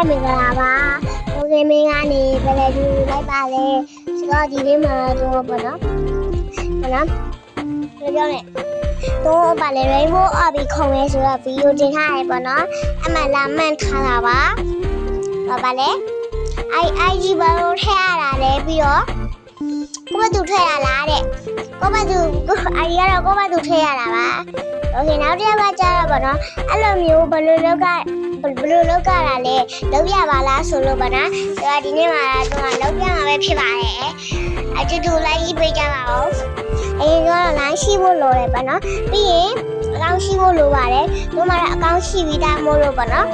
မင်္ဂလာပါโอเคမင်းကနေဘယ်လိုယူလိုက်ပါလဲဆိုတော့ဒီနေ့မှာတော့ပေါ့နော်ပြောနေတော့ပါလေ Rainbow Orbi ခုံရဲဆိုတော့ဗီဒီယိုတင်ထားရပေါ့နော်အမှလာမှန်ထားတာပါတော့ပါလေIG ဘာလို့ထည့်ရတာလဲပြီးတော့ကိုမတူထည့်ရလားတဲ့ကိုမတူIG ကတော့ကိုမတူထည့်ရတာပါโอเคနောက်တစ်ယောက်ကကြာတော့ပေါ့နော်အဲ့လိုမျိုးဘယ်လိုလုပ်ရတာလဲလုပ်ရပါလားဆိုလို့ပေါ့နော်ဆိုတော့ဒီနေ့မှာတော့လုပ်ပြမှာပဲဖြစ်ပါတယ်အတူတူလိုက်ရေးပေးကြပါဦးအရင်ကတော့ line ရှိဖို့လိုတယ်ပေါ့နော်ပြီးရင်အကောင့်ရှိဖို့လိုပါတယ်တို့မှာအကောင့်ရှိပြီးသားမို့လို့ပေါ့နော်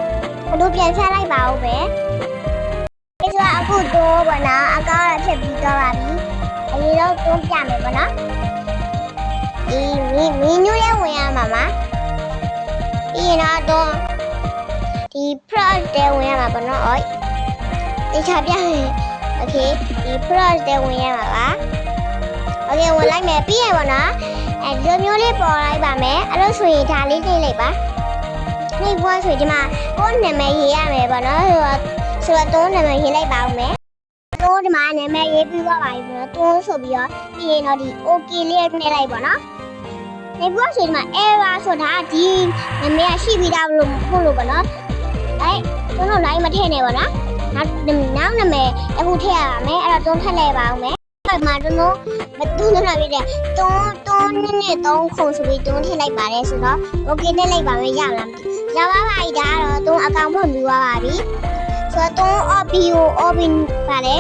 တို့ပြန်ဖြတ်လိုက်ပါဦးပဲဒီကအခုတော့ပေါ့နော်အကောင့်ရဖြစ်ပြီးတော့ပါပြီအရင်တော့တွန်းပြမယ်ပေါ့နော်ဒီမီနူရဲ့ဝင်ရမှာမှာပြီးရင်တော့ဒီ product တဲ့ဝင်ရမှာပေါ့နော်ဒီချပြမယ်โอเคဒီ product တဲ့ဝင်ရမှာပါโอเคဝင်လိုက်မယ်ပြီးရင်ပေါ့နော်ဒီလိုမျိုးလေးပေါ်လိုက်ပါမယ်အဲ့လိုဆိုရင်ဒါလေးနှိပ်လိုက်ပါနှိပ်ဖို့ဆိုရင်ဒီမှာကိုယ်နာမည်ရေးရမယ်ပေါ့နော်ဆိုတော့တွန်းနာမည်ရေးလိုက်ပါဦးမယ်တွန်းဒီမှာနာမည်ရေးပြီးသွားပါပြီပေါ့နော်တွန်းဆိုပြီးတော့ပြီးရင်တော့ဒီ OK လေးနှိပ်လိုက်ပေါ့နော်နှိပ်ဖို့ဆိုရင်ဒီမှာ error ဆိုတာဒီနာမည်ရှိပြီးသားလို့ပို့လို့ပေါ့နော်တွန်းတော့ line မထည့်နဲ့ပေါ့နော်နောက်နာမည်အခုထည့်ရပါမယ်အဲ့တော့တွန်းထည့်လိုက်ပါဦးမယ်မှာတော့မတူးနေတာပြတဲ့တွန်းနဲ့3ခုဆိုပြီးတွန်းထည့်လိုက်ပါတယ်ဆိုတော့ okay နဲ့လိုက်ပါမယ်ရမလားမသိရပါပါပြီဒါကတော့တွန်းအကောင့်ဖွင့်ပြီးသွားပါပြီဆိုတော့တွန်း Orbi ပါလေ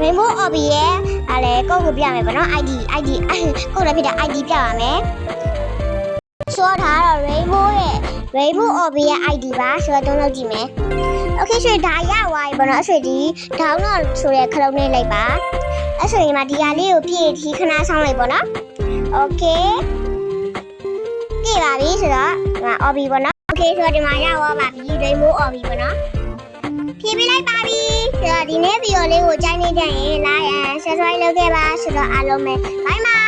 Rainbow Orbi ရဲ့အဲ့လေကိုကိုပြမယ်ပေါ့နော် ID ကိုလည်းဖြစ်တဲ့ ID ပြပါမယ်ဆိုတော့ဒါကတော့ Rainbow Orbi ရဲ့ ID ပါဆိုတော့တွန်းလုပ်ကြည့်မယ်Okay ဆိုဒါရသွားပြီပေါ့နော်အဲ့ဆိုဒီ download ဆိုတဲ့ခလုံးလေးလိုက်ပါအဲ့ဆိုရင်ဒီဟာလေးကိုပြည့်ထီခဏဆောင်းလိုက်ပေါ့နော် Okay ပြည့်ပါပြီဆိုတော့ဒီမှာ Orbi ပေါ့နော် Okay ဆိုတော့ဒီမှာရသွားပါပြီ Rainbow Orbi ပေါ့နော်ဖြည့်ပေးလိုက်ပါပြီဆိုတော့ဒီနေ့ဗီဒီယိုလေးကိုကြိုက်နေကြရင် like and subscribe လုပ်ခဲ့ပါဆိုတော့အားလုံးပဲ bye bye